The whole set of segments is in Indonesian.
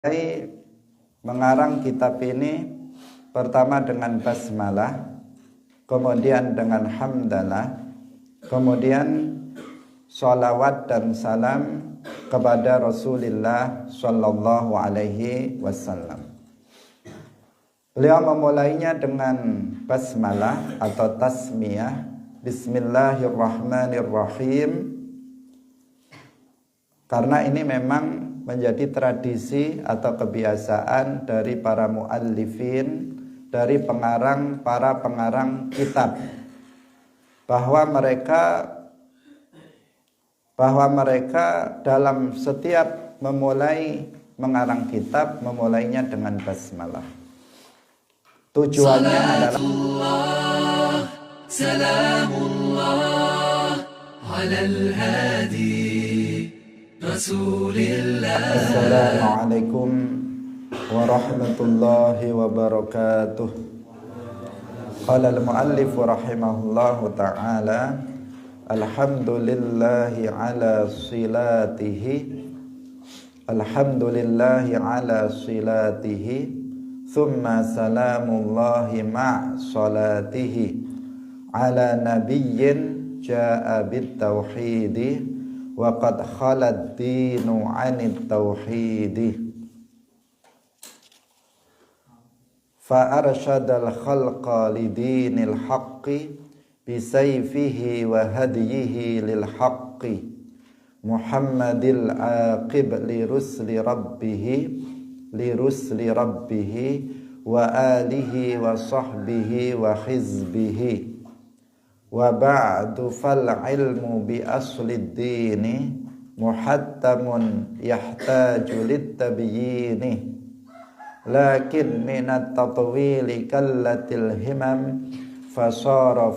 Saya mengarang kitab ini pertama dengan basmalah, kemudian dengan hamdalah, kemudian sholawat dan salam kepada Rasulullah Shallallahu Alaihi Wasallam. Beliau memulainya dengan basmalah atau tasmiyah, Bismillahirrahmanirrahim, karena ini memang menjadi tradisi atau kebiasaan dari para muallifin, dari para pengarang kitab, bahwa mereka dalam setiap memulai mengarang kitab memulainya dengan basmalah. Tujuannya adalah salamullah alal hadi Rasulillah. Assalamualaikum warahmatullahi wabarakatuh. Qala al-muallif rahimahullahu ta'ala, alhamdulillahi ala silatihi, alhamdulillahi ala silatihi, thumma salamullahi ma' salatihi ala nabiyyin ja'a bit tauhidi wa qad khalad dinu 'anit tauhidi fa arsyadal khalqa lidinil haqqi bisayfihi wa hadiyihi lil haqqi Muhammadil aqib li rusli rabbihi wa alihi wa sahbihi wa hizbihi. Wa ba'du fal ilmu bi aslid dini muhattamun yahtaju lit tabyini, lakin minat tatwili kallatil himam fasara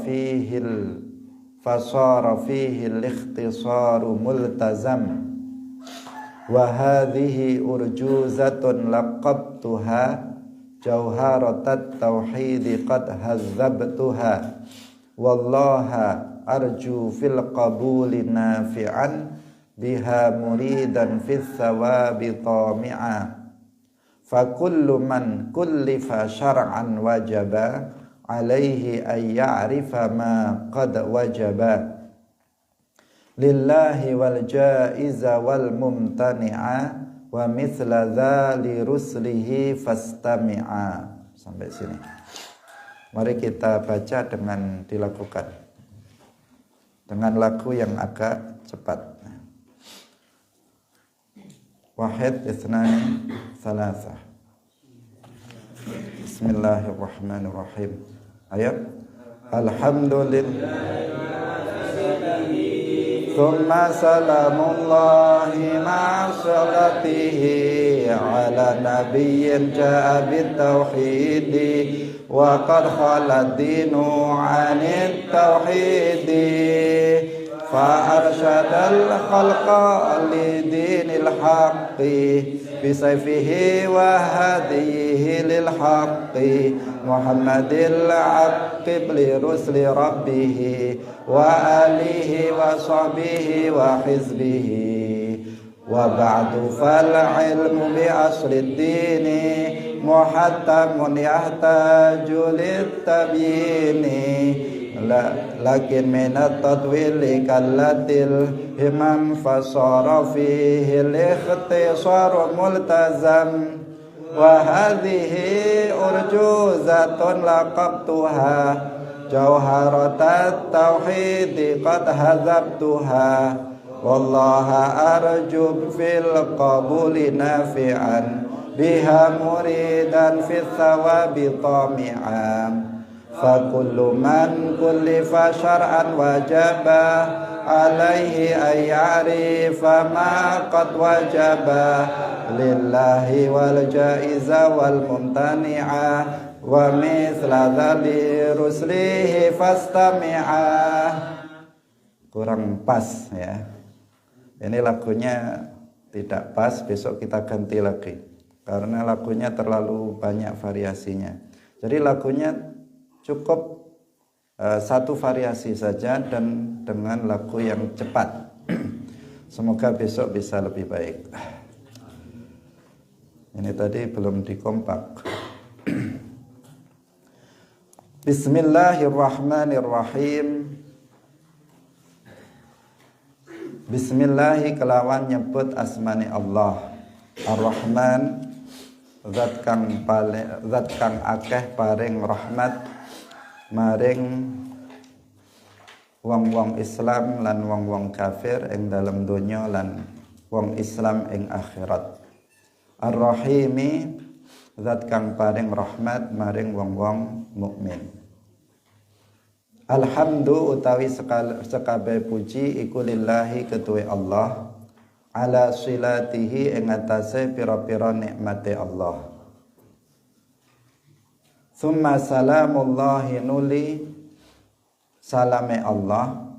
fihi al-ikhtisaru multazam. Wa hadhihi urjuzatun laqabtuha jawharatat tauhidi qad hazzabtuha, wallaha arju fil qabuli nafi'an biha muridan fis thawabi tami'a. Fa kullu man kullifa syar'an wajaba alaihi ay ya'rifa ma qad wajaba lillahi wal jaiza wal mumtani'a wa mithla dzali ruslihi fastami'a. Sampai sini. Mari kita baca dilakukan dengan lagu yang agak cepat. Wahid, itsnani, tsalatsa. Bismillahirrahmanirrahim. Ayat. Alhamdulillah. Thumma salamullahi ma salatihi ala nabiyyin ja'a bit tauhidi wa qad khalad dinu 'anit tauhidi fa arsyadal khalqa li dinil haqqi bisayfihi wa hadiyihi lil haqqi Muhammadil aqib li rusli rabbihi wa alihi wa sahbihi wa hizbihi. Wa ba'du fal ilmu bi aslid dini muhattamun yahtaju lit tabyini, lakin minat tatwili kallatil himam fasara fihi al-ikhtisaru multazam. Wa hadhihi urjuzatun laqabtuha jawharatat tauhidi qad hazabtuha, wallaha arju fil qabuli nafi'an biha muridan fis thawabi tami'an. Fa kullu man kullifa syar'an wajaba alaihi ay ya'rifa ma qad wajaba lillahi wal jaiza wal mumtani'a wa mithla dzali ruslihi fastami'a. Kurang pas ya. Ini lagunya tidak pas, besok kita ganti lagi karena lagunya terlalu banyak variasinya. Jadi lagunya cukup satu variasi saja dan dengan lagu yang cepat. Semoga besok bisa lebih baik. Ini tadi belum dikompak. Bismillahirrahmanirrahim. Bismillahi kelawan nyebut asmani Allah. Ar-Rahman, zat kang akeh paring rahmat maring wong-wong Islam lan wong-wong kafir ing dalam donya lan wong Islam ing akhirat. Ar-Rahimi, zat kang paring rahmat maring wong-wong mukmin. Alhamdu utawi sekabeh puji iku lillahi ketuwe Allah ala silatihi ing atase pira-pira nikmate Allah. Summa salamullahi nuli salame Allah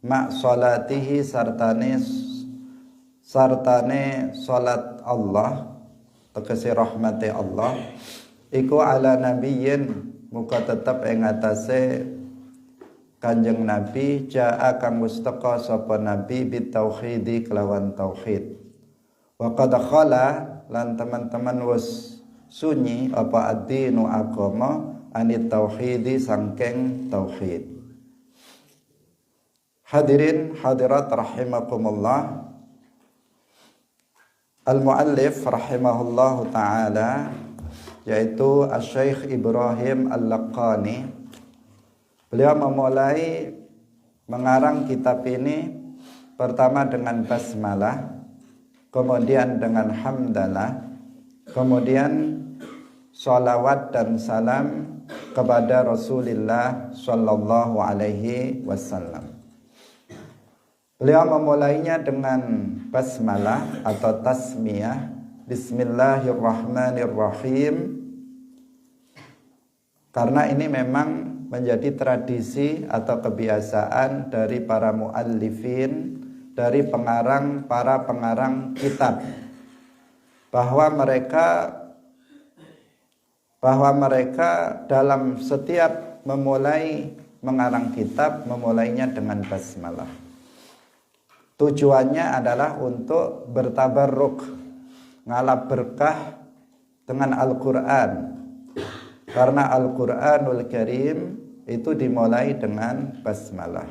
mak salatihi sartane salat Allah tegese rahmate Allah iku ala nabiyyin muka tetep ing atase Kanjeng Nabi jaa kang mustaka sapa nabi bitauhidi kelawan tauhid. Wa qad khala lan teman-teman wis sunyi apa ad-dinu agama anit tauhidi sangking tauhid. Hadirin hadirat rahimakumullah. Al-muallif rahimahullahu taala yaitu Asy-Syaikh Ibrahim Al-Laqani. Beliau memulai mengarang kitab ini pertama dengan basmalah, kemudian dengan hamdalah, kemudian sholawat dan salam kepada Rasulullah sallallahu alaihi wasallam. Beliau memulainya dengan basmalah atau tasmiyah, Bismillahirrahmanirrahim, karena ini memang menjadi tradisi atau kebiasaan dari para muallifin, dari para pengarang kitab, bahwa mereka dalam setiap memulai mengarang kitab memulainya dengan basmalah. Tujuannya adalah untuk bertabarruk, ngalap berkah dengan Al-Qur'an. Karena Al-Qur'anul Karim itu dimulai dengan basmalah.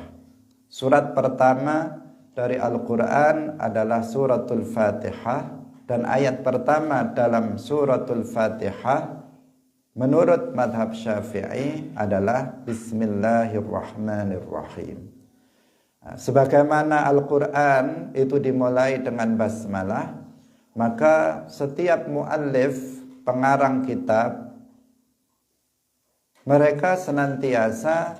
Surat pertama dari Al-Qur'an adalah suratul Fatihah, dan ayat pertama dalam suratul Fatihah menurut madhab Syafi'i adalah Bismillahirrahmanirrahim. Sebagaimana Al-Qur'an itu dimulai dengan basmalah, maka setiap muallif, pengarang kitab, mereka senantiasa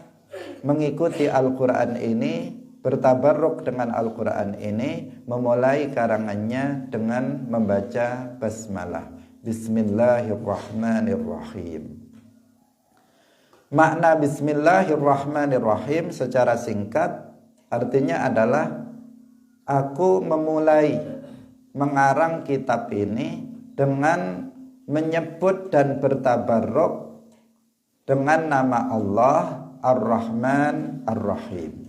mengikuti Al-Qur'an ini, bertabarruk dengan Al-Qur'an ini, memulai karangannya dengan membaca basmalah. Bismillahirrahmanirrahim. Makna Bismillahirrahmanirrahim secara singkat artinya adalah aku memulai mengarang kitab ini dengan menyebut dan bertabarruk dengan nama Allah Ar-Rahman Ar-Rahim.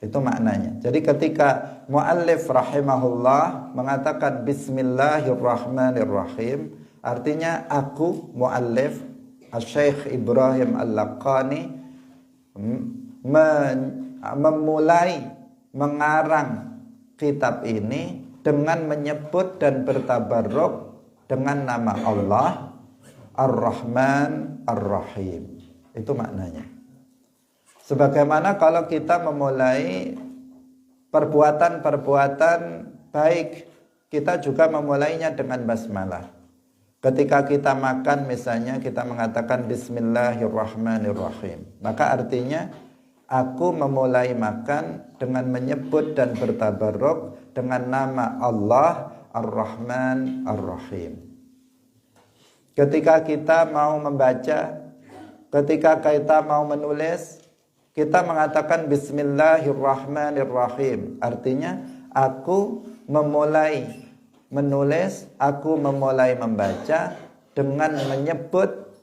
Itu maknanya. Jadi ketika muallif rahimahullah mengatakan Bismillahirrahmanirrahim, artinya aku muallif Asy-Syaikh Ibrahim Al-Laqani memulai mengarang kitab ini dengan menyebut dan bertabarruk dengan nama Allah Ar-Rahman Ar-Rahim. Itu maknanya. Sebagaimana kalau kita memulai perbuatan-perbuatan baik, kita juga memulainya dengan basmalah. Ketika kita makan misalnya kita mengatakan Bismillahirrahmanirrahim, maka artinya aku memulai makan dengan menyebut dan bertabarruk dengan nama Allah Ar-Rahman Ar-Rahim. Ketika kita mau membaca, ketika kita mau menulis, kita mengatakan Bismillahirrahmanirrahim. Artinya aku memulai menulis, aku memulai membaca dengan menyebut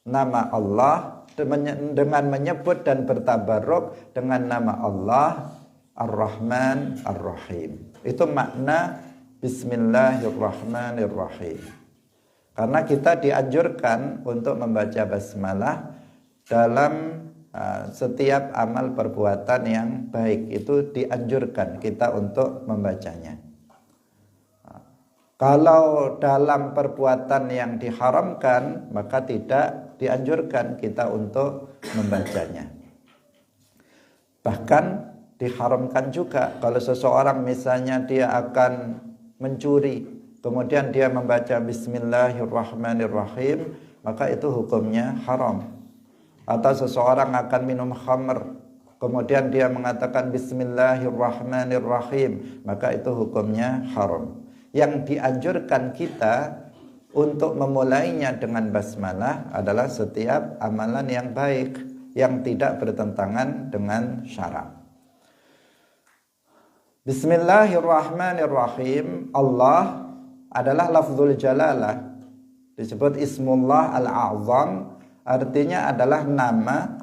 nama Allah, dengan menyebut dan bertabarruk dengan nama Allah Ar-Rahman Ar-Rahim. Itu makna Bismillahirrahmanirrahim. Karena kita dianjurkan untuk membaca basmalah dalam setiap amal perbuatan yang baik. Itu dianjurkan kita untuk membacanya. Kalau dalam perbuatan yang diharamkan, maka tidak dianjurkan kita untuk membacanya. Bahkan diharamkan juga kalau seseorang misalnya dia akan mencuri, kemudian dia membaca Bismillahirrahmanirrahim, maka itu hukumnya haram. Atau seseorang akan minum khamr, kemudian dia mengatakan Bismillahirrahmanirrahim, maka itu hukumnya haram. Yang dianjurkan kita untuk memulainya dengan basmalah adalah setiap amalan yang baik yang tidak bertentangan dengan syarak. Bismillahirrahmanirrahim. Allah adalah lafzul jalalah, disebut Ismullah al-A'zam, artinya adalah nama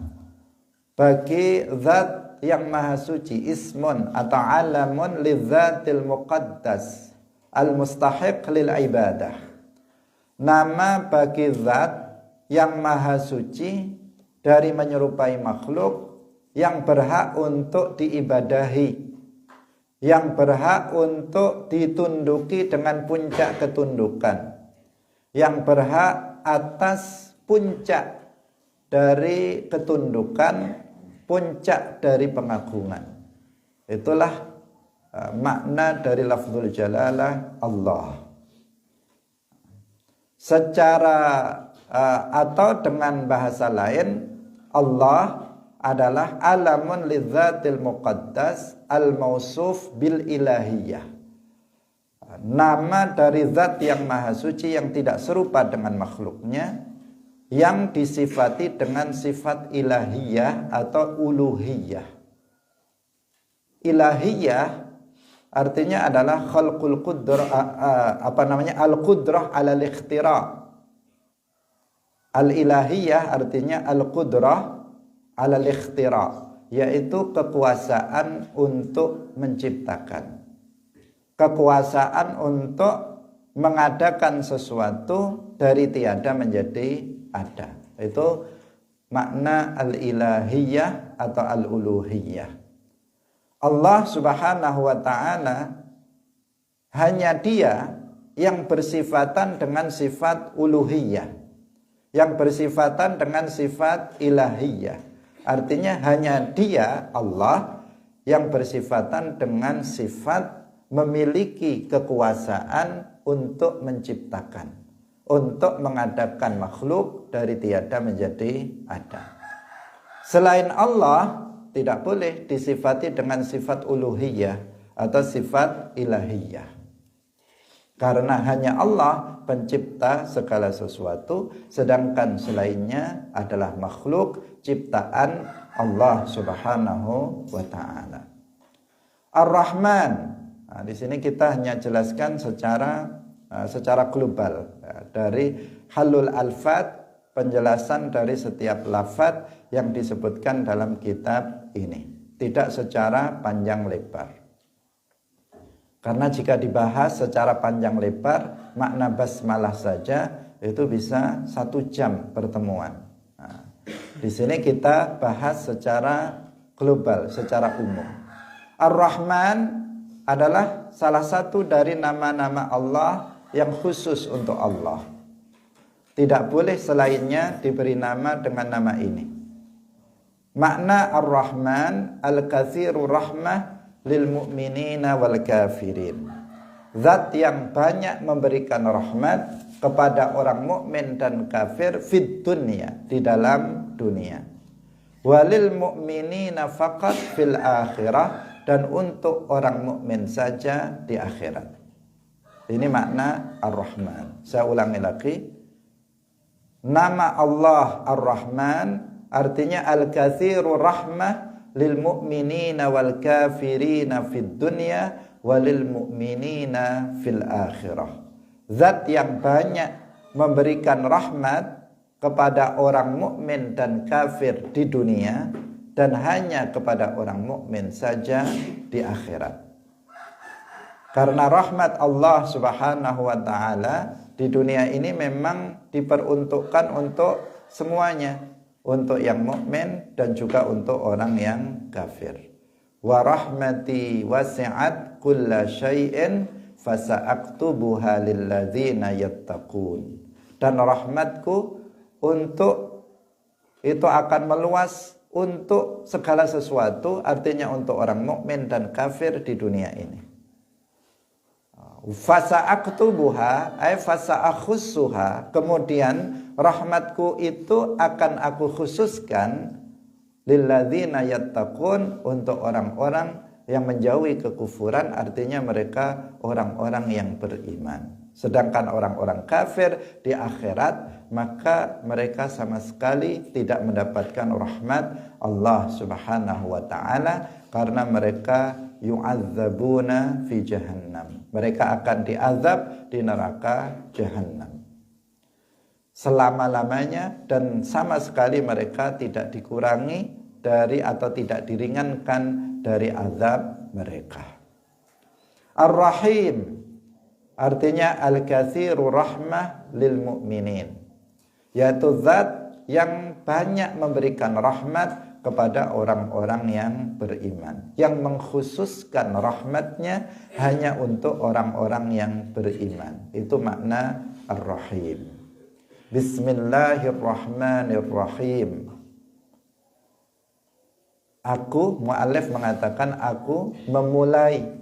bagi zat yang maha suci. Ismun atau alamun lidzatil muqaddas al-mustahiq lil ibadah. Nama bagi zat yang maha suci dari menyerupai makhluk, yang berhak untuk diibadahi, yang berhak untuk ditunduki dengan puncak ketundukan, yang berhak atas puncak dari ketundukan, puncak dari pengagungan. Itulah makna dari lafzul jalalah Allah. Secara atau dengan bahasa lain, Allah adalah alamun lidzatil muqaddas al-mausuf bil ilahiyah. Nama dari zat yang maha suci yang tidak serupa dengan makhluknya, yang disifati dengan sifat ilahiyah atau uluhiyah. Ilahiyah artinya adalah khalqul qudrah, al-qudrah ala al-ikhtira'. Al-ilahiyah artinya al-qudrah ala al-ikhtira', yaitu kekuasaan untuk menciptakan, kekuasaan untuk mengadakan sesuatu dari tiada menjadi ada. Itu makna al-ilahiyah atau al-uluhiyah. Allah subhanahu wa ta'ala hanya dia yang bersifatan dengan sifat uluhiyah, yang bersifatan dengan sifat ilahiyah. Artinya hanya dia, Allah, yang bersifatan dengan sifat memiliki kekuasaan untuk menciptakan, untuk mengadakan makhluk dari tiada menjadi ada. Selain Allah tidak boleh disifati dengan sifat uluhiyah atau sifat ilahiyah. Karena hanya Allah pencipta segala sesuatu, sedangkan selainnya adalah makhluk ciptaan Allah subhanahu wa ta'ala. Ar-Rahman. Nah, di sini kita hanya jelaskan secara global, dari halul alfat, penjelasan dari setiap lafaz yang disebutkan dalam kitab ini, tidak secara panjang lebar. Karena jika dibahas secara panjang lebar, makna basmalah saja itu bisa 1 jam pertemuan. Nah, di sini kita bahas secara global, secara umum. Ar-Rahman adalah salah satu dari nama-nama Allah yang khusus untuk Allah. Tidak boleh selainnya diberi nama dengan nama ini. Makna Ar-Rahman, al-kathiru rahmah lil mu'minina wal kafirin. Zat yang banyak memberikan rahmat kepada orang mukmin dan kafir fid dunya, di dalam dunia. Walil mu'minina faqat fil akhirah, dan untuk orang mukmin saja di akhirat. Ini makna Ar-Rahman. Saya ulangi lagi. Nama Allah Ar-Rahman artinya al-kathiru rahmah lil mu'minina wal kafirina fid dunya walil mu'minina fil akhirah. Zat yang banyak memberikan rahmat kepada orang mukmin dan kafir di dunia, dan hanya kepada orang mukmin saja di akhirat. Karena rahmat Allah Subhanahu wa taala di dunia ini memang diperuntukkan untuk semuanya, untuk yang mukmin dan juga untuk orang yang kafir. Wa rahmati wasi'at kulla syai'in fasa'aktubuha lilladzina yattaqun. Dan rahmatku untuk itu akan meluas untuk segala sesuatu, artinya untuk orang mukmin dan kafir di dunia ini. Fasa'aktubuha ay fasa'akhussuha, kemudian rahmatku itu akan aku khususkan lilladzina yattaqun, untuk orang-orang yang menjauhi kekufuran, artinya mereka orang-orang yang beriman. Sedangkan orang-orang kafir di akhirat, maka mereka sama sekali tidak mendapatkan rahmat Allah Subhanahu wa taala, karena mereka yu'adzabuna fi jahannam. Mereka akan diazab di neraka jahannam selama-lamanya, dan sama sekali mereka tidak dikurangi dari atau tidak diringankan dari azab mereka. Ar-Rahim artinya al-katsiru rahmah lil mu'minin, yaitu zat yang banyak memberikan rahmat kepada orang-orang yang beriman, yang mengkhususkan rahmatnya hanya untuk orang-orang yang beriman. Itu makna Ar-Rahim. Bismillahirrahmanirrahim. Aku, mu'allif mengatakan, aku memulai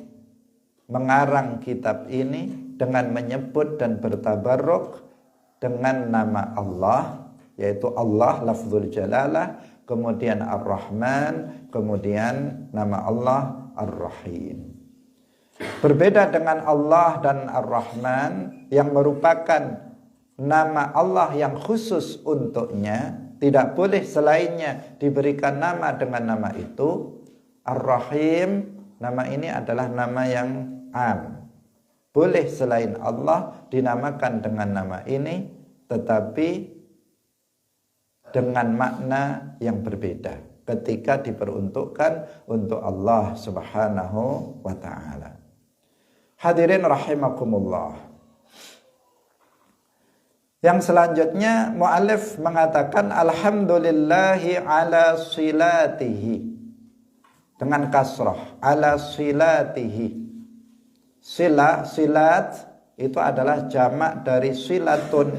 mengarang kitab ini dengan menyebut dan bertabarruk dengan nama Allah, yaitu Allah lafzul jalalah, kemudian Ar-Rahman, kemudian nama Allah Ar-Rahim. Berbeda dengan Allah dan Ar-Rahman yang merupakan nama Allah yang khusus untuknya, tidak boleh selainnya diberikan nama dengan nama itu. Ar-Rahim, nama ini adalah nama yang am. Boleh selain Allah dinamakan dengan nama ini, tetapi dengan makna yang berbeda ketika diperuntukkan untuk Allah Subhanahu wa taala. Hadirin rahimakumullah. Yang selanjutnya mu'allif mengatakan alhamdulillahi ala silatihi, dengan kasrah, ala silatihi. Silat itu adalah jamak dari silatun,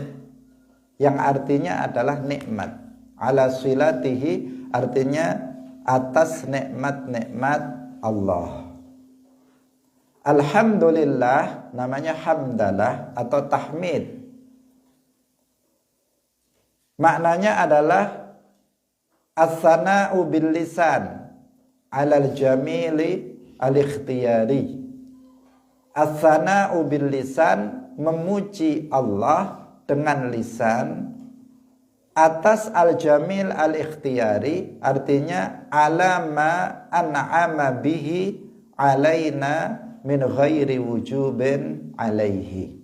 yang artinya adalah nikmat. Ala silatihi artinya atas nikmat-nikmat Allah. Alhamdulillah namanya hamdalah atau tahmid. Maknanya adalah as-sana'u bil lisan 'alal jamili al-ikhtiyari. As-sana'u bil lisan, memuji Allah dengan lisan atas al-jamil al-ikhtiyari, artinya alama an'ama bihi alaina min ghairi wujubin alaihi.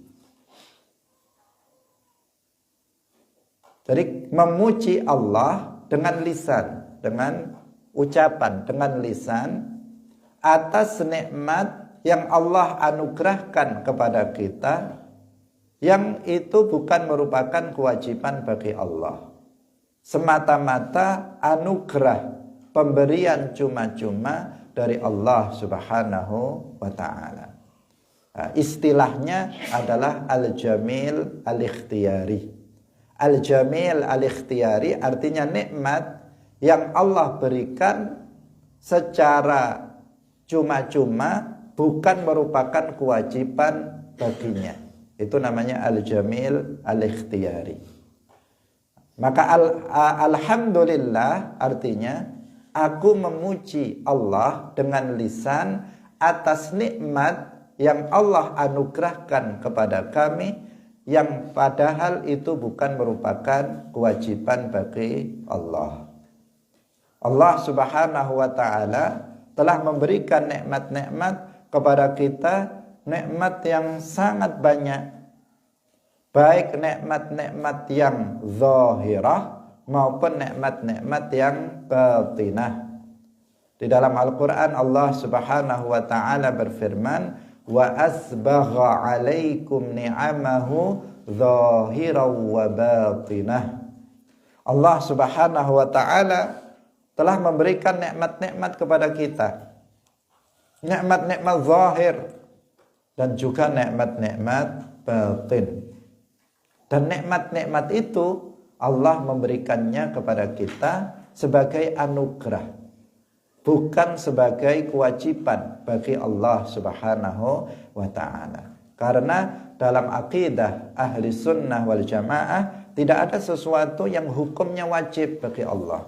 Jadi memuji Allah dengan lisan, dengan ucapan, dengan lisan atas nikmat yang Allah anugerahkan kepada kita, yang itu bukan merupakan kewajiban bagi Allah, semata-mata anugerah, pemberian cuma-cuma dari Allah Subhanahu wa ta'ala. Istilahnya adalah al-jamil al-ikhtiyari. Al-jamil al-ikhtiyari artinya nikmat yang Allah berikan secara cuma-cuma, bukan merupakan kewajiban baginya. Itu namanya al-jamil al-ikhtiyari. Maka alhamdulillah artinya aku memuji Allah dengan lisan atas nikmat yang Allah anugerahkan kepada kami, yang padahal itu bukan merupakan kewajiban bagi Allah. Allah Subhanahu wa ta'ala telah memberikan nikmat-nikmat kepada kita, nikmat yang sangat banyak, baik nikmat-nikmat yang zahirah maupun nikmat-nikmat yang batinah. Di dalam Al-Quran Allah Subhanahu wa ta'ala berfirman, wa asbagha 'alaikum ni'amahu zahiran wa batinah. Allah Subhanahu wa taala telah memberikan nikmat-nikmat kepada kita. Nikmat-nikmat zahir dan juga nikmat-nikmat batin. Dan nikmat-nikmat itu Allah memberikannya kepada kita sebagai anugerah, bukan sebagai kewajiban bagi Allah Subhanahu wa taala. Karena dalam akidah ahli sunnah wal jamaah tidak ada sesuatu yang hukumnya wajib bagi Allah.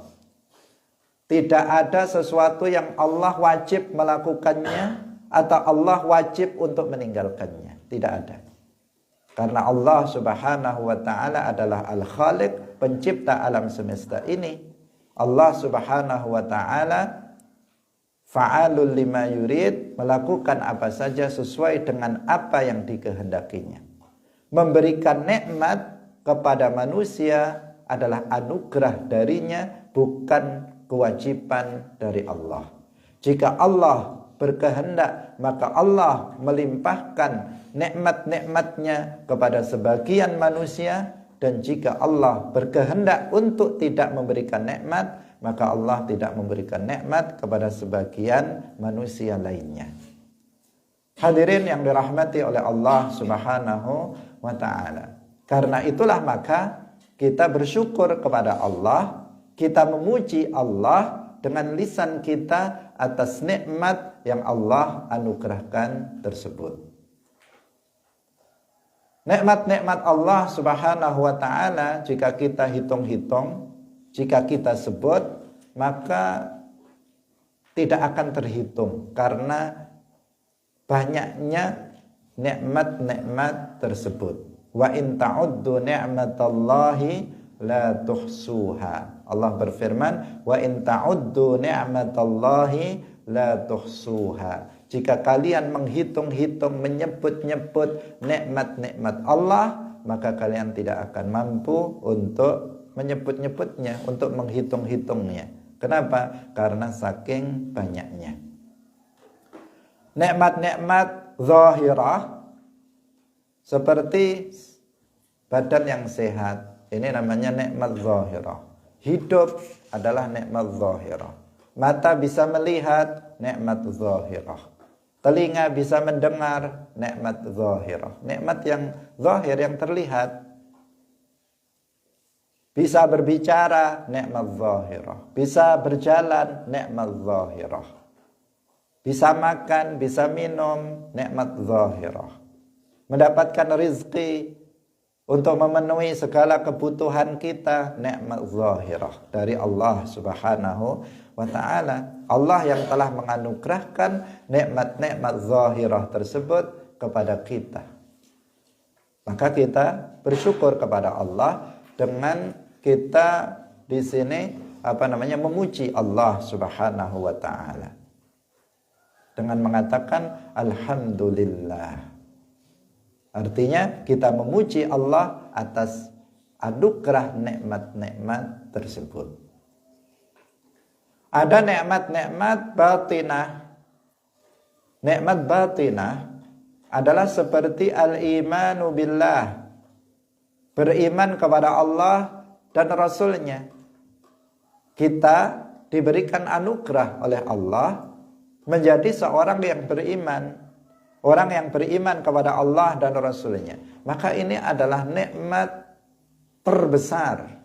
Tidak ada sesuatu yang Allah wajib melakukannya atau Allah wajib untuk meninggalkannya. Tidak ada. Karena Allah Subhanahu wa taala adalah Al-Khaliq, pencipta alam semesta ini. Allah Subhanahu wa taala fa'alul lima yurid, melakukan apa saja sesuai dengan apa yang dikehendakinya. Memberikan nikmat kepada manusia adalah anugerah darinya, bukan kewajiban dari Allah. Jika Allah berkehendak, maka Allah melimpahkan nikmat-nikmatnya kepada sebagian manusia, dan jika Allah berkehendak untuk tidak memberikan nikmat, maka Allah tidak memberikan nikmat kepada sebagian manusia lainnya. Hadirin yang dirahmati oleh Allah Subhanahu wa taala. Karena itulah maka kita bersyukur kepada Allah, kita memuji Allah dengan lisan kita atas nikmat yang Allah anugerahkan tersebut. Nikmat-nikmat Allah Subhanahu wa taala jika kita hitung-hitung, jika kita sebut, maka tidak akan terhitung karena banyaknya nikmat-nikmat tersebut. Wa in ta'uddu ni'matallahi la tuhsuha. Allah berfirman, wa in ta'uddu ni'matallahi la tuhsuha. Jika kalian menghitung-hitung, menyebut-nyebut nikmat-nikmat Allah, maka kalian tidak akan mampu untuk menyebut-nyebutnya, untuk menghitung-hitungnya. Kenapa? Karena saking banyaknya. Nikmat-nikmat zahirah seperti badan yang sehat, ini namanya nikmat zahirah. Hidup adalah nikmat zahirah. Mata bisa melihat, nikmat zahirah. Telinga bisa mendengar, nikmat zahirah. Nikmat yang zahir, yang terlihat. Bisa berbicara, nikmat zahirah. Bisa berjalan, nikmat zahirah. Bisa makan, bisa minum, nikmat zahirah. Mendapatkan rizki untuk memenuhi segala kebutuhan kita, nikmat zahirah dari Allah Subhanahu wa ta'ala. Allah yang telah menganugerahkan nikmat-nikmat zahirah tersebut kepada kita. Maka kita bersyukur kepada Allah dengan kita di sini memuji Allah Subhanahu wa ta'ala dengan mengatakan alhamdulillah. Artinya kita memuji Allah atas anugerah nikmat-nikmat tersebut. Ada nikmat-nikmat batinah. Nikmat batinah adalah seperti al-imanu billah, beriman kepada Allah dan Rasulnya. Kita diberikan anugerah oleh Allah menjadi seorang yang beriman. Orang yang beriman kepada Allah dan Rasulnya. Maka ini adalah nikmat terbesar,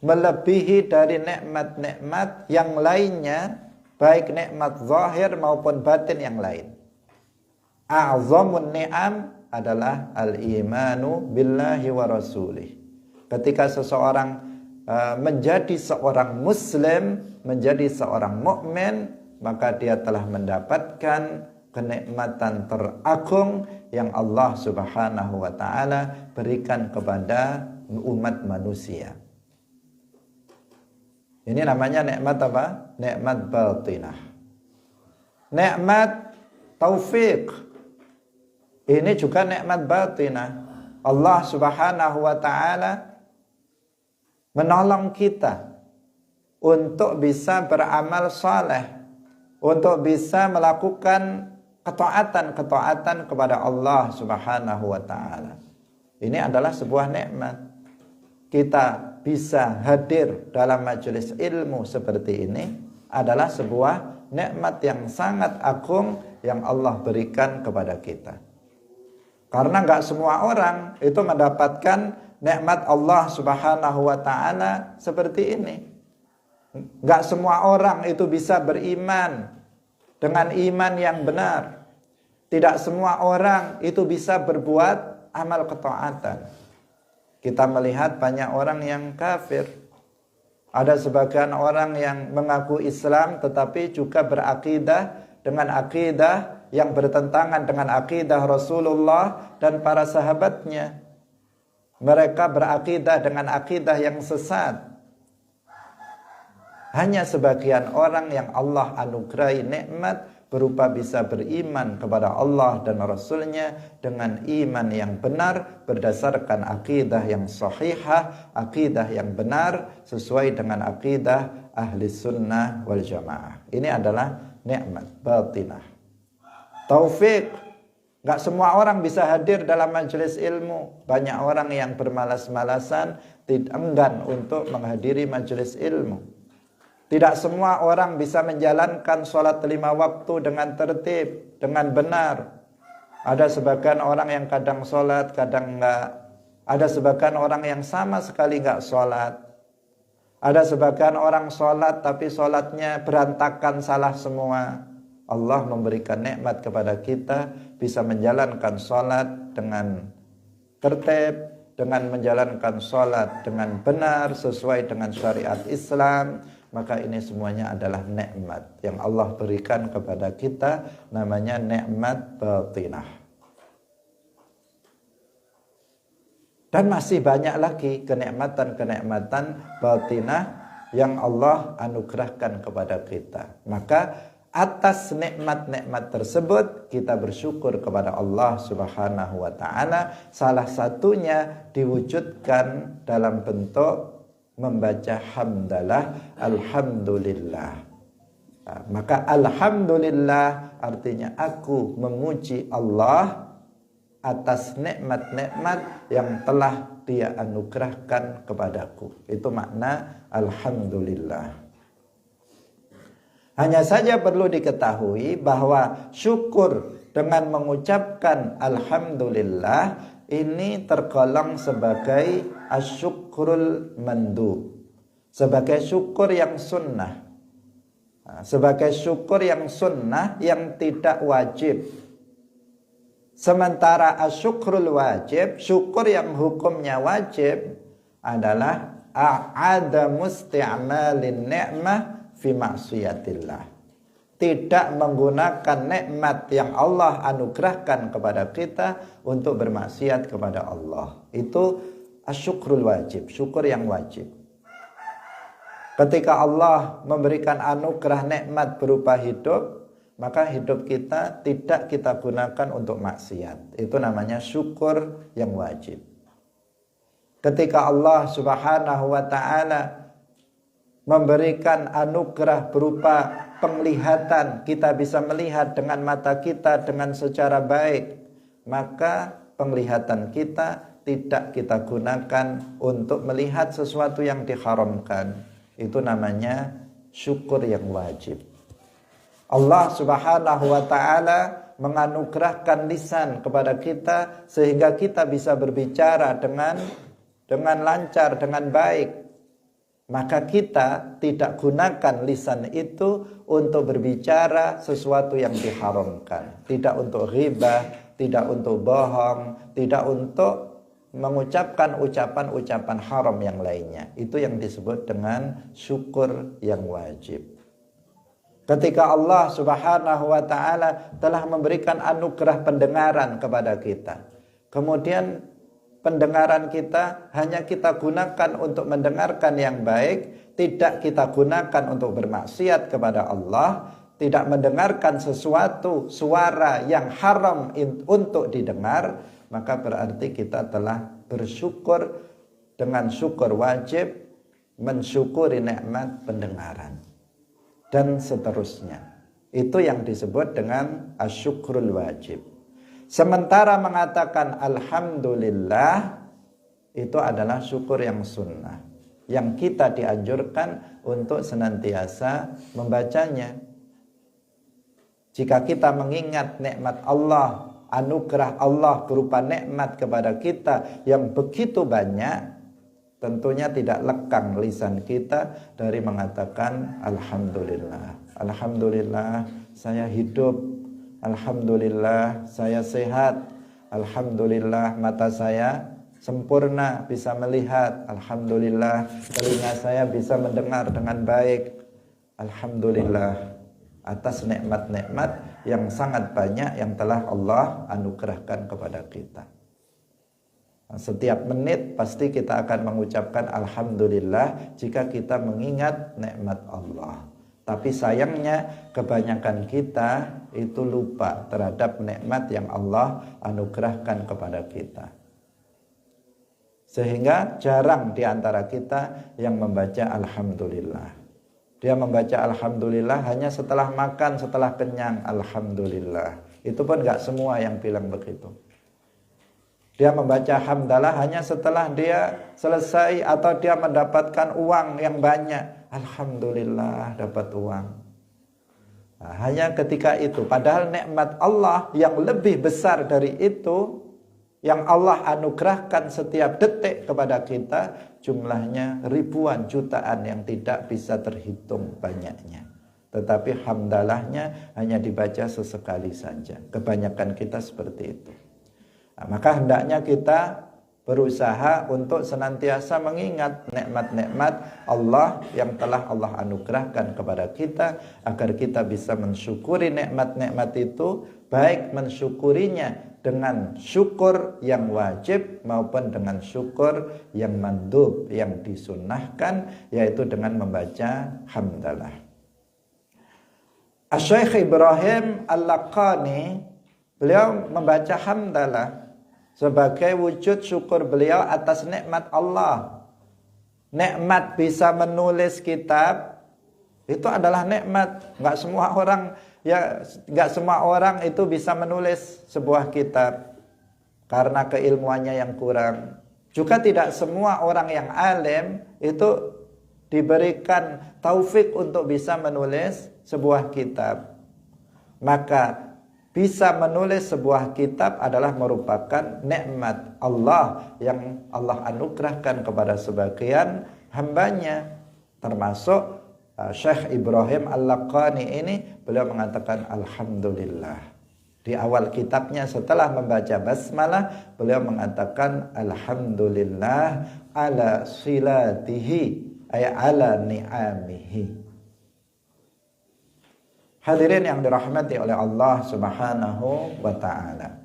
melebihi dari nikmat-nikmat yang lainnya, baik nikmat zahir maupun batin yang lain. A'zamun ni'am adalah al-imanu billahi wa rasulih. Ketika seseorang menjadi seorang muslim, menjadi seorang mukmin, maka dia telah mendapatkan kenikmatan teragung yang Allah Subhanahu wa ta'ala berikan kepada umat manusia. Ini namanya nikmat apa? Nikmat batinah. Nikmat taufik. Ini juga nikmat batinah. Allah Subhanahu wa ta'ala menolong kita untuk bisa beramal saleh, untuk bisa melakukan ketaatan kepada Allah Subhanahu wa taala. Ini adalah sebuah nikmat. Kita bisa hadir dalam majelis ilmu seperti ini adalah sebuah nikmat yang sangat agung yang Allah berikan kepada kita. Karena enggak semua orang itu mendapatkan nikmat Allah Subhanahu wa taala seperti ini. Enggak semua orang itu bisa beriman dengan iman yang benar. Tidak semua orang itu bisa berbuat amal ketaatan. Kita melihat banyak orang yang kafir. Ada sebagian orang yang mengaku Islam tetapi juga berakidah dengan akidah yang bertentangan dengan akidah Rasulullah dan para sahabatnya. Mereka berakidah dengan akidah yang sesat. Hanya sebagian orang yang Allah anugerahi nikmat berupa bisa beriman kepada Allah dan Rasulnya dengan iman yang benar berdasarkan akidah yang sahihah, akidah yang benar sesuai dengan akidah ahli sunnah wal jamaah. Ini adalah nikmat batinah. Taufik. Gak semua orang bisa hadir dalam majelis ilmu. Banyak orang yang bermalas-malasan, enggan untuk menghadiri majelis ilmu. Tidak semua orang bisa menjalankan sholat 5 waktu dengan tertib, dengan benar. Ada sebagian orang yang kadang sholat, kadang enggak. Ada sebagian orang yang sama sekali enggak sholat. Ada sebagian orang sholat tapi sholatnya berantakan, salah semua. Allah memberikan nikmat kepada kita bisa menjalankan sholat dengan tertib, dengan menjalankan sholat dengan benar sesuai dengan syariat Islam. Maka ini semuanya adalah nikmat yang Allah berikan kepada kita, namanya nikmat batinah. Dan masih banyak lagi kenikmatan-kenikmatan batinah yang Allah anugerahkan kepada kita. Maka atas nikmat-nikmat tersebut kita bersyukur kepada Allah Subhanahu wa taala. Salah satunya diwujudkan dalam bentuk membaca hamdalah, alhamdulillah. Nah, maka alhamdulillah artinya aku memuji Allah atas nikmat-nikmat yang telah Dia anugerahkan kepadaku. Itu makna alhamdulillah. Hanya saja perlu diketahui bahwa syukur dengan mengucapkan alhamdulillah ini tergolong sebagai asyukrul mandub, sebagai syukur yang sunnah, sebagai syukur yang sunnah yang tidak wajib. Sementara asyukrul wajib, syukur yang hukumnya wajib adalah a'adamu isti'malin ni'mah fi ma'siyatillah. Tidak menggunakan nikmat yang Allah anugerahkan kepada kita untuk bermaksiat kepada Allah. Itu asyukrul wajib, syukur yang wajib. Ketika Allah memberikan anugerah nikmat berupa hidup, maka hidup kita tidak kita gunakan untuk maksiat. Itu namanya syukur yang wajib. Ketika Allah Subhanahu wa taala memberikan anugerah berupa penglihatan, kita bisa melihat dengan mata kita dengan secara baik, maka penglihatan kita tidak kita gunakan untuk melihat sesuatu yang diharamkan. Itu namanya syukur yang wajib. Allah Subhanahu wa taala menganugerahkan lisan kepada kita sehingga kita bisa berbicara dengan lancar, dengan baik. Maka kita tidak gunakan lisan itu untuk berbicara sesuatu yang diharamkan. Tidak untuk ghibah, tidak untuk bohong, tidak untuk mengucapkan ucapan-ucapan haram yang lainnya. Itu yang disebut dengan syukur yang wajib. Ketika Allah Subhanahu wa taala telah memberikan anugerah pendengaran kepada kita, kemudian pendengaran kita hanya kita gunakan untuk mendengarkan yang baik, tidak kita gunakan untuk bermaksiat kepada Allah, tidak mendengarkan sesuatu suara yang haram untuk didengar, maka berarti kita telah bersyukur dengan syukur wajib, mensyukuri nikmat pendengaran dan seterusnya. Itu yang disebut dengan asyukrul wajib. Sementara mengatakan alhamdulillah itu adalah syukur yang sunnah, yang kita dianjurkan untuk senantiasa membacanya. Jika kita mengingat nikmat Allah, anugerah Allah berupa nikmat kepada kita yang begitu banyak, tentunya tidak lekang lisan kita dari mengatakan alhamdulillah. Alhamdulillah saya hidup, alhamdulillah saya sehat, alhamdulillah mata saya sempurna bisa melihat, alhamdulillah telinga saya bisa mendengar dengan baik, alhamdulillah atas nikmat-nikmat yang sangat banyak yang telah Allah anugerahkan kepada kita. Setiap menit pasti kita akan mengucapkan alhamdulillah jika kita mengingat nikmat Allah. Tapi sayangnya kebanyakan kita itu lupa terhadap nikmat yang Allah anugerahkan kepada kita. Sehingga jarang di antara kita yang membaca alhamdulillah. Dia membaca alhamdulillah hanya setelah makan, setelah kenyang, alhamdulillah. Itu pun gak semua yang bilang begitu. Dia membaca hamdalah hanya setelah dia selesai atau dia mendapatkan uang yang banyak. Alhamdulillah dapat uang. Nah, hanya ketika itu. Padahal nikmat Allah yang lebih besar dari itu, yang Allah anugerahkan setiap detik kepada kita, jumlahnya ribuan jutaan yang tidak bisa terhitung banyaknya. Tetapi hamdalahnya hanya dibaca sesekali saja. Kebanyakan kita seperti itu. Nah, maka hendaknya kita berusaha untuk senantiasa mengingat nikmat-nikmat Allah yang telah Allah anugerahkan kepada kita, agar kita bisa mensyukuri nikmat-nikmat itu, baik mensyukurinya dengan syukur yang wajib maupun dengan syukur yang mandub, yang disunnahkan, yaitu dengan membaca hamdalah. Asy-Syaikh Ibrahim Al-Laqani, beliau membaca hamdalah sebagai wujud syukur beliau atas nikmat Allah. Nikmat bisa menulis kitab itu adalah nikmat. Enggak semua orang itu bisa menulis sebuah kitab karena keilmuannya yang kurang. Juga tidak semua orang yang alim itu diberikan taufik untuk bisa menulis sebuah kitab. Maka bisa menulis sebuah kitab adalah merupakan nikmat Allah yang Allah anugerahkan kepada sebagian hambanya. Termasuk Syekh Ibrahim Al-Laqani ini, beliau mengatakan alhamdulillah. Di awal kitabnya setelah membaca basmalah, beliau mengatakan alhamdulillah ala silatihi, ay ala ni'amihi. Hadirin yang dirahmati oleh Allah Subhanahu wa ta'ala.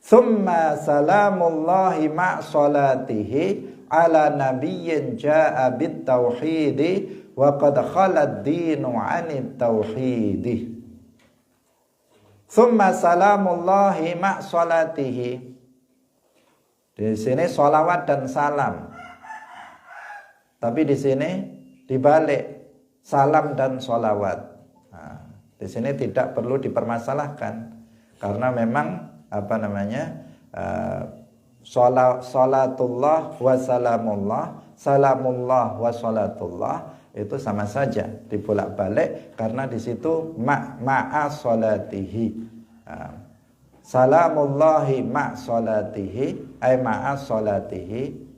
Thumma salamullahi ma' salatihi ala nabiyyin ja'a bit tauhidi wa qad khalad dinu 'anit tauhidi. Thumma salamullahi ma' salatihi. Di sini salawat dan salam. Tapi di sini dibalik, salam dan salawat. Nah, di sini tidak perlu dipermasalahkan karena memang salatullah wa salamullah, salamullah wa salatullah itu sama saja, dibolak-balik karena di situ ma'a salatihi. Salamullahi ma' salatihi ay ma'a salatihi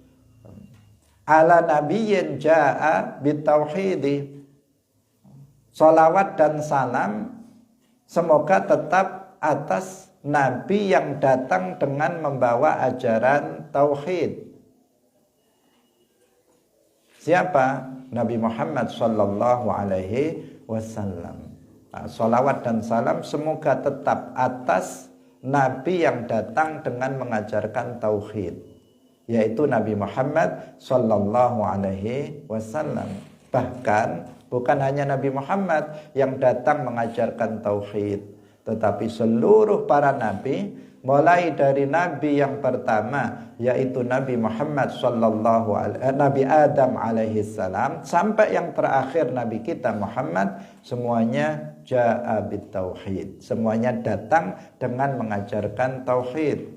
ala nabiyyin ja'a bitauhidi. Salawat dan salam semoga tetap atas nabi yang datang dengan membawa ajaran tauhid. Siapa? Nabi Muhammad sallallahu alaihi wasallam. Salawat dan salam semoga tetap atas nabi yang datang dengan mengajarkan tauhid, yaitu Nabi Muhammad sallallahu alaihi wasallam. Bahkan bukan hanya Nabi Muhammad yang datang mengajarkan tauhid, tetapi seluruh para nabi, mulai dari nabi yang pertama yaitu Nabi Muhammad Nabi Adam alaihi salam sampai yang terakhir Nabi kita Muhammad, semuanya jaa bitauhid. Semuanya datang dengan mengajarkan tauhid.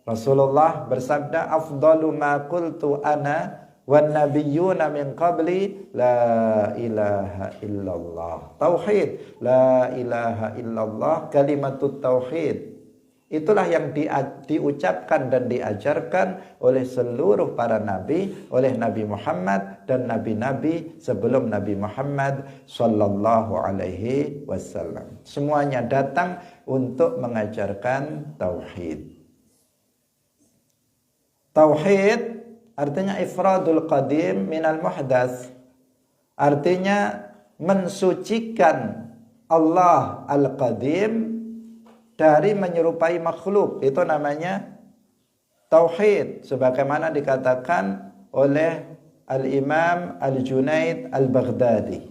Rasulullah bersabda, afdalu ma qultu ana wan nabiyyuna min qabli la ilaha illallah. Tauhid, la ilaha illallah, kalimatut tauhid. Itulah yang diucapkan dan diajarkan oleh seluruh para nabi, oleh Nabi Muhammad dan nabi-nabi sebelum Nabi Muhammad sallallahu alaihi wasallam. Semuanya datang untuk mengajarkan tauhid. Tauhid artinya ifradul qadim minal muhdas. Artinya mensucikan Allah al-qadim dari menyerupai makhluk. Itu namanya tauhid, sebagaimana dikatakan oleh Al-Imam Al-Junaid Al-Baghdadi,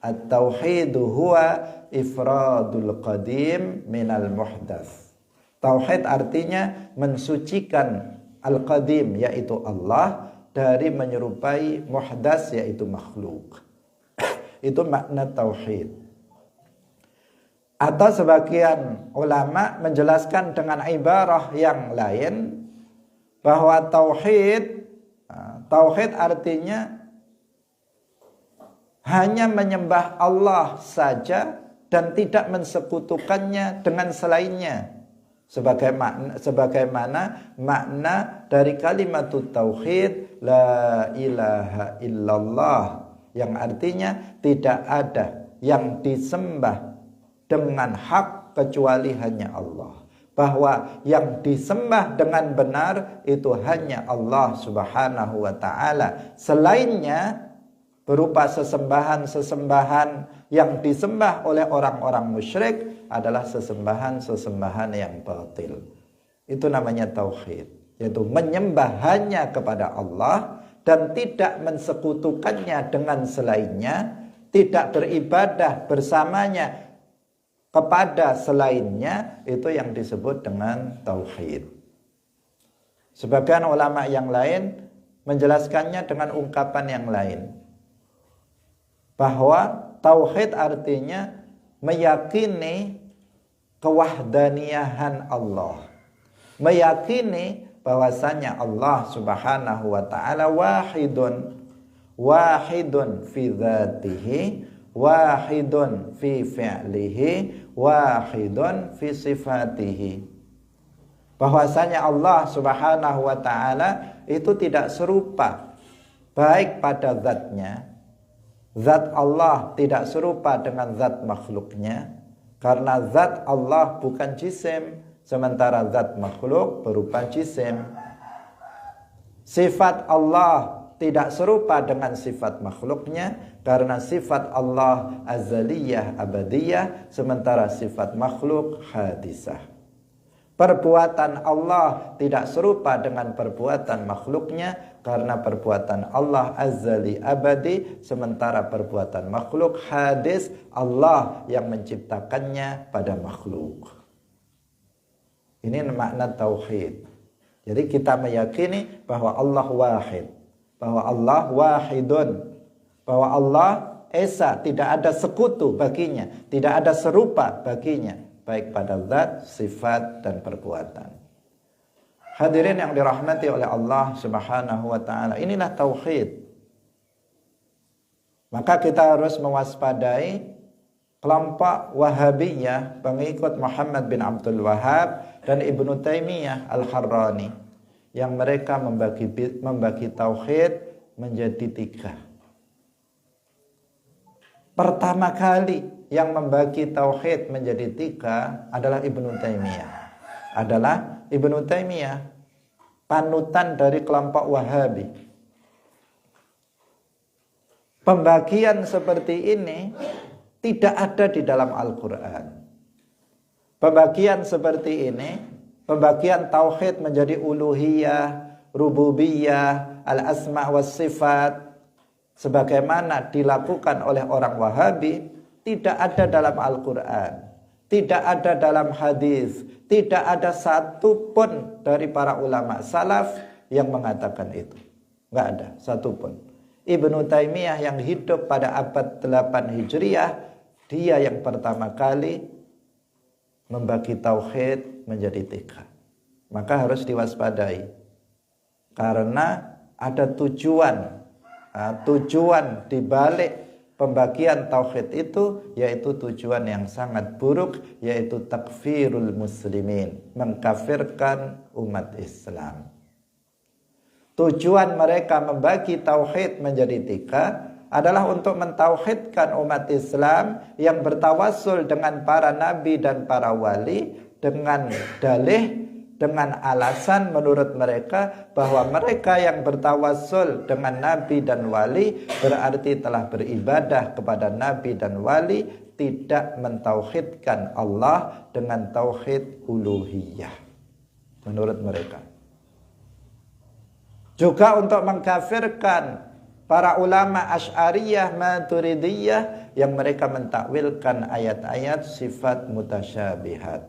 at-tauhidu huwa ifradul qadim minal muhdas. Tauhid artinya mensucikan al-qadim, yaitu Allah, dari menyerupai muhdas, yaitu makhluk. Itu makna tauhid. Atau sebagian ulama menjelaskan dengan ibarah yang lain bahwa tauhid artinya hanya menyembah Allah saja dan tidak mensekutukannya dengan selainnya. Sebagaimana makna dari kalimat tauhid la ilaha illallah, yang artinya tidak ada yang disembah dengan hak kecuali hanya Allah. Bahwa yang disembah dengan benar itu hanya Allah subhanahu wa ta'ala. Selainnya berupa sesembahan-sesembahan yang disembah oleh orang-orang musyrik adalah sesembahan-sesembahan yang batil. Itu namanya tauhid, yaitu menyembah hanya kepada Allah dan tidak mensekutukannya dengan selainnya, tidak beribadah bersamanya kepada selainnya. Itu yang disebut dengan tauhid. Sebagian ulama yang lain menjelaskannya dengan ungkapan yang lain, bahwa tauhid artinya meyakini kewahdaniyahan Allah, meyakini bahwasanya Allah subhanahu wa ta'ala wahidun fi dzatihi, wahidun fi fi'lihi, wahidun fi sifatihi. Bahwasanya Allah subhanahu wa ta'ala itu tidak serupa baik pada zatnya. Zat Allah tidak serupa dengan zat makhluknya, karena zat Allah bukan jisim, sementara zat makhluk berupa jisim. Sifat Allah tidak serupa dengan sifat makhluknya, karena sifat Allah azaliyah abadiyah, sementara sifat makhluk hadisah. Perbuatan Allah tidak serupa dengan perbuatan makhluknya, karena perbuatan Allah azali abadi, sementara perbuatan makhluk hadis, Allah yang menciptakannya pada makhluk. Ini makna tauhid. Jadi kita meyakini bahwa Allah wahid, bahwa Allah wahidun, bahwa Allah esa, tidak ada sekutu baginya, tidak ada serupa baginya, baik pada zat, sifat, dan perbuatan. Hadirin yang dirahmati oleh Allah subhanahu wa ta'ala, inilah tauhid. Maka kita harus mewaspadai kelompok Wahabiyah, pengikut Muhammad bin Abdul Wahhab dan Ibnu Taimiyah Al-Harrani, yang mereka membagi tauhid menjadi 3. Pertama kali yang membagi tauhid menjadi 3 adalah Ibnu Taimiyah, panutan dari kelompok Wahabi. Pembagian seperti ini tidak ada di dalam Al-Quran. Pembagian seperti ini, pembagian tauhid menjadi uluhiyah, rububiyah, al-asma' was sifat, sebagaimana dilakukan oleh orang Wahabi, tidak ada dalam Al-Quran, tidak ada dalam hadis, tidak ada satupun dari para ulama salaf yang mengatakan itu. Enggak ada satupun. Ibnu Taimiyah yang hidup pada abad 8 Hijriah, Dia yang pertama kali membagi tauhid menjadi 3. Maka harus diwaspadai. Karena ada tujuan. Tujuan dibalik pembagian tauhid itu yaitu tujuan yang sangat buruk, yaitu takfirul muslimin, mengkafirkan umat Islam. Tujuan mereka membagi tauhid menjadi 3 adalah untuk mentauhidkan umat Islam yang bertawassul dengan para nabi dan para wali dengan dalih, dengan alasan menurut mereka bahwa mereka yang bertawassul dengan nabi dan wali berarti telah beribadah kepada nabi dan wali, tidak mentauhidkan Allah dengan tauhid uluhiyah menurut mereka. Juga untuk mengkafirkan para ulama Asy'ariyah, Maturidiyah yang mereka mentakwilkan ayat-ayat sifat mutasyabihat.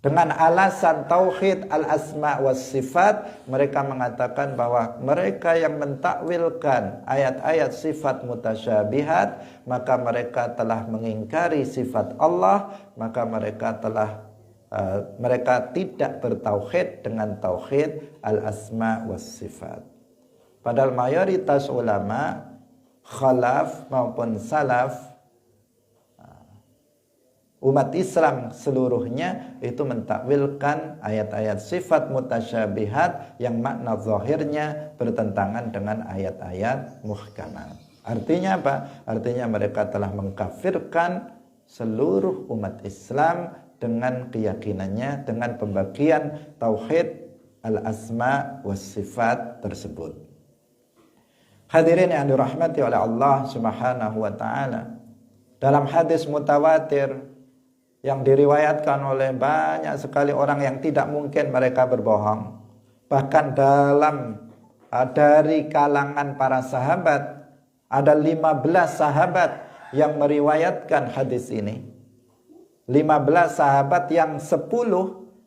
Dengan alasan tauhid al-asma was sifat, mereka mengatakan bahwa mereka yang mentakwilkan ayat-ayat sifat mutasyabihat, maka mereka telah mengingkari sifat Allah, maka mereka tidak bertauhid dengan tauhid al-asma was sifat. Padahal mayoritas ulama khalaf maupun salaf, umat Islam seluruhnya itu mentakwilkan ayat-ayat sifat mutasyabihat yang makna zahirnya bertentangan dengan ayat-ayat muhkamat. Artinya apa? Artinya mereka telah mengkafirkan seluruh umat Islam dengan keyakinannya, dengan pembagian tauhid al-asma was sifat tersebut. Hadirin yang dirahmati oleh Allah Subhanahu wa taala, dalam hadis mutawatir yang diriwayatkan oleh banyak sekali orang yang tidak mungkin mereka berbohong, bahkan dari kalangan para sahabat ada 15 sahabat yang meriwayatkan hadis ini. 15 sahabat yang 10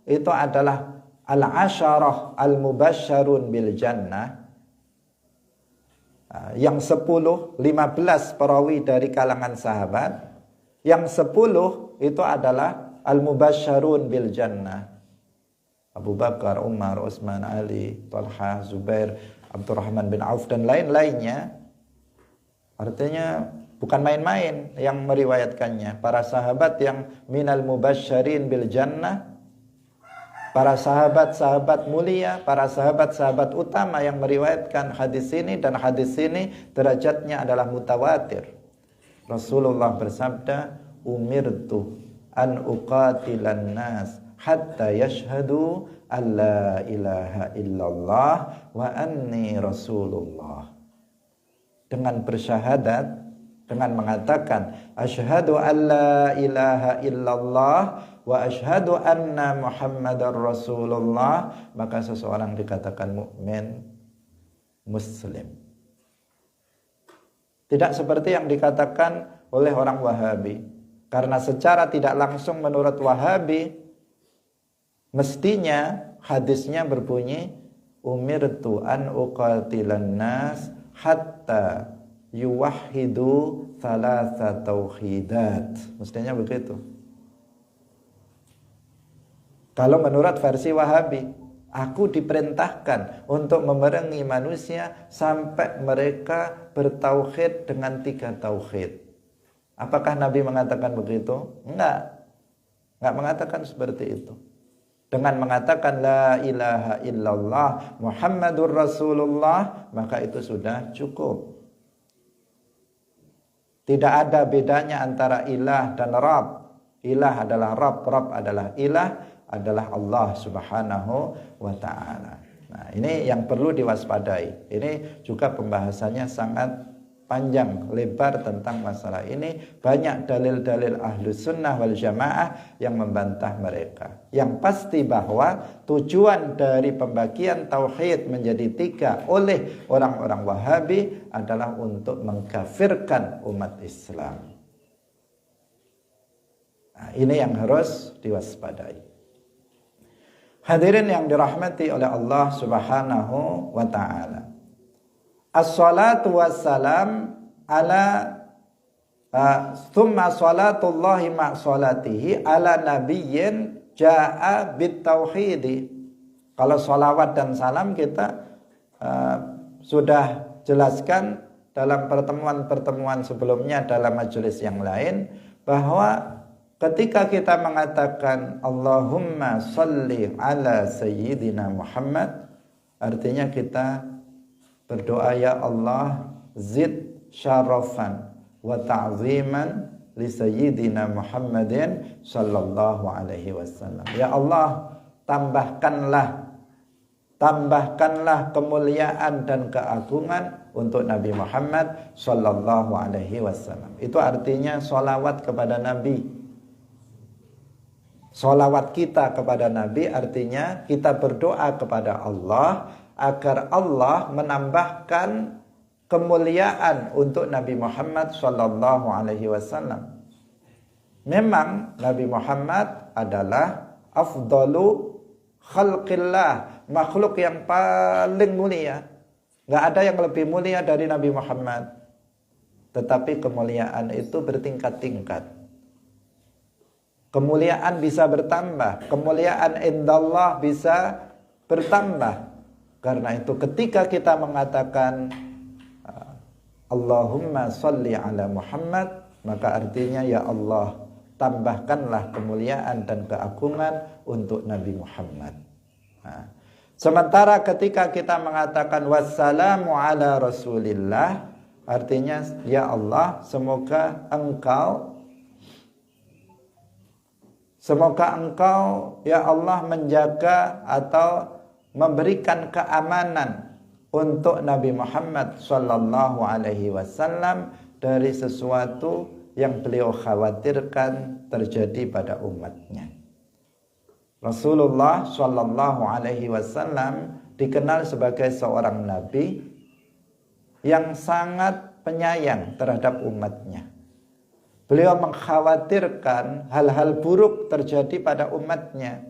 itu adalah al-asyarah al-mubasysyarun bil jannah. Yang 15 perawi dari kalangan sahabat, yang 10 itu adalah al-mubasysyarun bil jannah. Abu Bakar, Umar, Utsman, Ali, Talha, Zubair, Abdurrahman bin Auf dan lain-lainnya. Artinya bukan main-main yang meriwayatkannya. Para sahabat yang minal mubasysyirin bil jannah, para sahabat-sahabat mulia, para sahabat-sahabat utama yang meriwayatkan hadis ini, dan hadis ini derajatnya adalah mutawatir. Rasulullah bersabda, umirtu an uqatilan nas hatta yashhadu an la ilaha illallah wa anni rasulullah. Dengan bersyahadat, dengan mengatakan asyhadu an la ilaha illallah wa asyhadu anna muhammadar rasulullah, maka seseorang dikatakan mukmin muslim. Tidak seperti yang dikatakan oleh orang Wahabi, karena secara tidak langsung menurut Wahabi mestinya hadisnya berbunyi umirtu an uqatilan nas hatta yuwahhidu thalatha tauhidat. Mestinya begitu. Kalau menurut versi Wahabi, aku diperintahkan untuk memerangi manusia sampai mereka bertauhid dengan 3 tauhid. Apakah Nabi mengatakan begitu? Enggak mengatakan seperti itu. Dengan mengatakan la ilaha illallah Muhammadur Rasulullah, maka itu sudah cukup. Tidak ada bedanya antara ilah dan Rabb. Ilah adalah Rabb, Rabb adalah ilah, adalah Allah Subhanahu wa ta'ala. Nah, ini yang perlu diwaspadai. Ini juga pembahasannya sangat panjang lebar tentang masalah ini. Banyak dalil-dalil Ahlus Sunnah wal Jamaah yang membantah mereka. Yang pasti bahwa tujuan dari pembagian tauhid menjadi 3 oleh orang-orang Wahabi adalah untuk mengkafirkan umat Islam. Nah, ini yang harus diwaspadai. Hadirin yang dirahmati oleh Allah Subhanahu wa ta'ala. As-salatu wassalam ala Tsumma salatullahi ma salatihi ala nabiyyin ja'a bitauhidi. Kalau salawat dan salam kita sudah jelaskan dalam pertemuan-pertemuan sebelumnya dalam majelis yang lain, bahwa ketika kita mengatakan Allahumma salli ala sayyidina Muhammad, artinya kita berdoa, ya Allah, zid syarafan wa ta'ziman li sayyidina Muhammadin sallallahu alaihi wasallam. Ya Allah, tambahkanlah kemuliaan dan keagungan untuk Nabi Muhammad sallallahu alaihi wasallam. Itu artinya sholawat kepada Nabi. Sholawat kita kepada Nabi artinya kita berdoa kepada Allah agar Allah menambahkan kemuliaan untuk Nabi Muhammad sallallahu alaihi wasallam. Memang Nabi Muhammad adalah afdalu khalqillah, makhluk yang paling mulia. Gak ada yang lebih mulia dari Nabi Muhammad. Tetapi kemuliaan itu bertingkat-tingkat. Kemuliaan bisa bertambah, kemuliaan indallah bisa bertambah. Karena itu ketika kita mengatakan Allahumma salli ala Muhammad, maka artinya ya Allah, tambahkanlah kemuliaan dan keagungan untuk Nabi Muhammad. Sementara ketika kita mengatakan wassalamu ala Rasulillah, artinya ya Allah, semoga engkau ya Allah menjaga atau memberikan keamanan untuk Nabi Muhammad sallallahu alaihi wasallam dari sesuatu yang beliau khawatirkan terjadi pada umatnya. Rasulullah sallallahu alaihi wasallam dikenal sebagai seorang nabi yang sangat penyayang terhadap umatnya. Beliau mengkhawatirkan hal-hal buruk terjadi pada umatnya.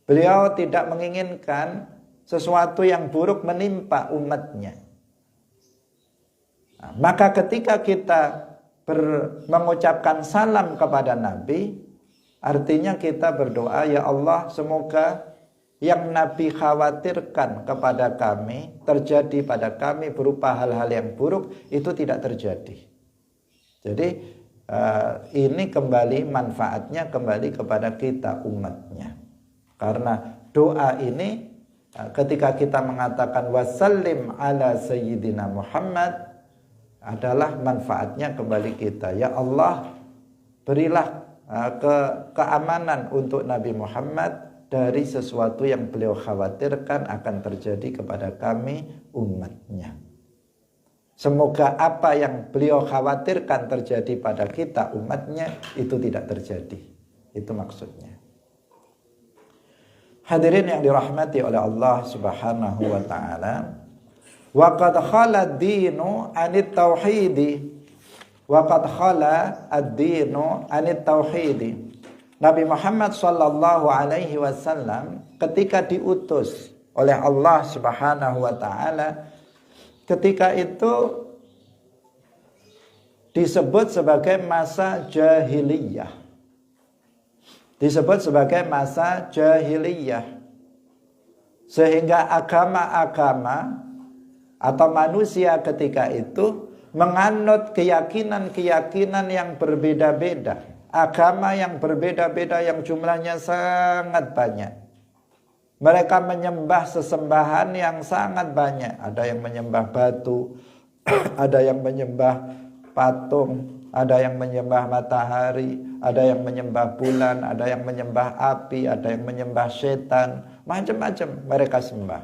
Beliau tidak menginginkan sesuatu yang buruk menimpa umatnya. Maka ketika kita mengucapkan salam kepada Nabi, artinya kita berdoa, ya Allah, semoga yang Nabi khawatirkan kepada kami terjadi pada kami berupa hal-hal yang buruk itu tidak terjadi. Jadi ini kembali manfaatnya kembali kepada kita umatnya. Karena doa ini ketika kita mengatakan wasallim ala sayyidina Muhammad adalah manfaatnya kembali kita. Ya Allah, berilah keamanan untuk Nabi Muhammad dari sesuatu yang beliau khawatirkan akan terjadi kepada kami umatnya. Semoga apa yang beliau khawatirkan terjadi pada kita umatnya itu tidak terjadi. Itu maksudnya. Hadirin yang dirahmati oleh Allah Subhanahu wa taala, wa qad khala ad-dinu anit tauhidi, wa qad khala ad-dinu anit tauhidi. Nabi Muhammad sallallahu alaihi wasallam ketika diutus oleh Allah Subhanahu wa taala, ketika itu disebut sebagai masa jahiliyah. Disebut sebagai masa jahiliyah. Sehingga agama-agama atau manusia ketika itu menganut keyakinan-keyakinan yang berbeda-beda. Agama yang berbeda-beda yang jumlahnya sangat banyak. Mereka menyembah sesembahan yang sangat banyak. Ada yang menyembah batu, ada yang menyembah patung, ada yang menyembah matahari, ada yang menyembah bulan, ada yang menyembah api, ada yang menyembah setan, macam-macam mereka sembah.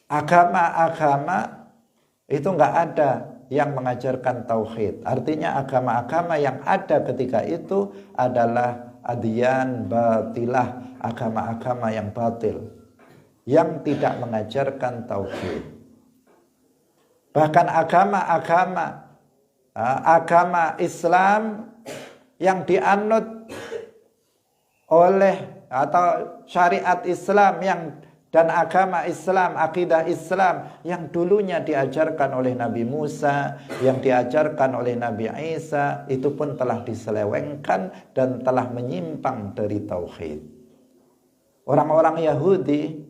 Agama-agama itu enggak ada yang mengajarkan tauhid. Artinya agama-agama yang ada ketika itu adalah adyan batilah, agama-agama yang batil, yang tidak mengajarkan tauhid. Bahkan agama Islam yang dianut oleh atau syariat Islam yang Dan agama Islam, akidah Islam yang dulunya diajarkan oleh Nabi Musa, yang diajarkan oleh Nabi Isa, itu pun telah diselewengkan dan telah menyimpang dari tauhid. Orang-orang Yahudi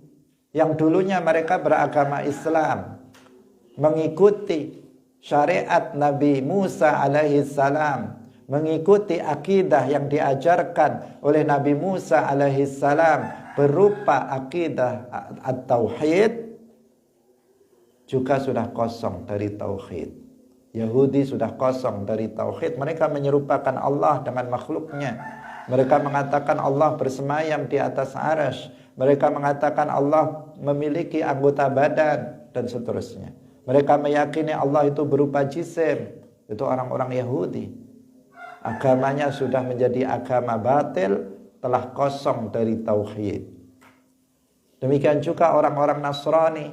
yang dulunya mereka beragama Islam, mengikuti syariat Nabi Musa alaihi salam, mengikuti akidah yang diajarkan oleh Nabi Musa alaihi salam berupa akidah at-tauhid, juga sudah kosong dari tauhid. Yahudi sudah kosong dari tauhid. Mereka menyerupakan Allah dengan makhluknya. Mereka mengatakan Allah bersemayam di atas arsy. Mereka mengatakan Allah memiliki anggota badan dan seterusnya. Mereka meyakini Allah itu berupa jisim. Itu orang-orang Yahudi. Agamanya sudah menjadi agama batil, telah kosong dari tauhid. Demikian juga orang-orang Nasrani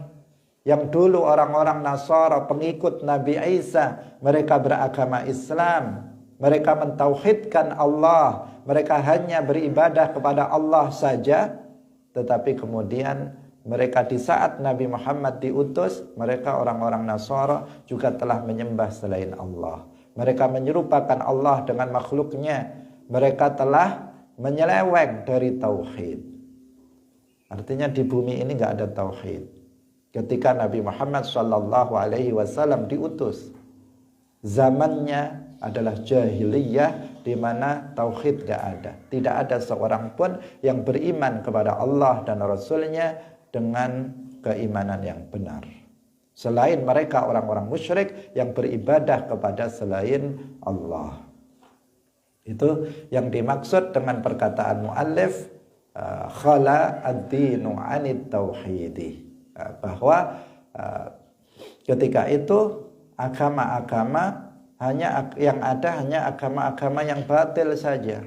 yang dulu orang-orang Nasara pengikut Nabi Isa, mereka beragama Islam, mereka mentauhidkan Allah, mereka hanya beribadah kepada Allah saja, tetapi kemudian mereka di saat Nabi Muhammad diutus, mereka orang-orang Nasara juga telah menyembah selain Allah. Mereka menyerupakan Allah dengan makhluknya. Mereka telah menyeleweng dari tauhid. Artinya di bumi ini nggak ada tauhid. Ketika Nabi Muhammad SAW diutus, zamannya adalah jahiliyah di mana tauhid nggak ada. Tidak ada seorang pun yang beriman kepada Allah dan Rasulnya dengan keimanan yang benar. Selain mereka orang-orang musyrik yang beribadah kepada selain Allah. Itu yang dimaksud dengan perkataan muallif khala ad-dinu 'anit tauhidi. Bahwa ketika itu agama-agama yang ada hanya agama-agama yang batil saja.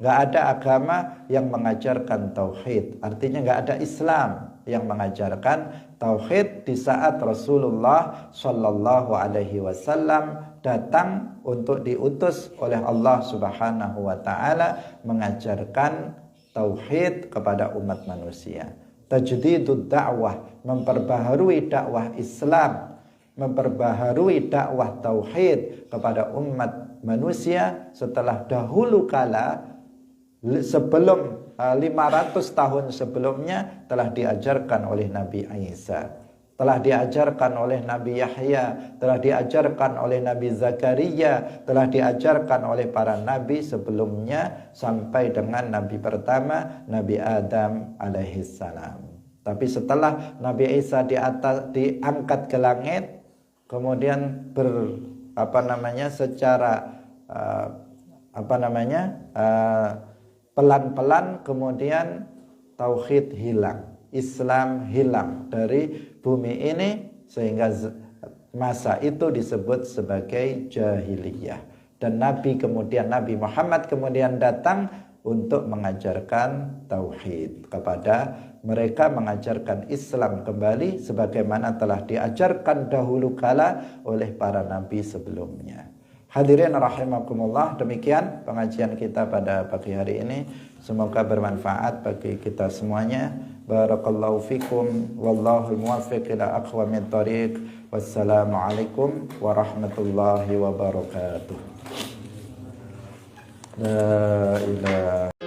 Enggak ada agama yang mengajarkan tauhid. Artinya enggak ada Islam yang mengajarkan tauhid di saat Rasulullah sallallahu alaihi wasallam datang untuk diutus oleh Allah Subhanahu wa taala mengajarkan tauhid kepada umat manusia. Tajdidud dakwah, memperbaharui dakwah Islam, memperbaharui dakwah tauhid kepada umat manusia setelah dahulu kala sebelum 500 tahun sebelumnya telah diajarkan oleh Nabi Isa, telah diajarkan oleh Nabi Yahya, telah diajarkan oleh Nabi Zakaria, telah diajarkan oleh para nabi sebelumnya sampai dengan nabi pertama Nabi Adam alaihi salam. Tapi setelah Nabi Isa diangkat ke langit, kemudian secara pelan-pelan kemudian tauhid hilang, Islam hilang dari bumi ini, sehingga masa itu disebut sebagai jahiliyah. Dan Nabi Muhammad kemudian datang untuk mengajarkan tauhid kepada mereka, mengajarkan Islam kembali sebagaimana telah diajarkan dahulu kala oleh para nabi sebelumnya. Hadirin rahimakumullah, demikian pengajian kita pada pagi hari ini. Semoga bermanfaat bagi kita semuanya. Barakallahu fikum, wallahul muwaffiq ila aqwamit thoriq. Wassalamualaikum warahmatullahi wabarakatuh. La ilaha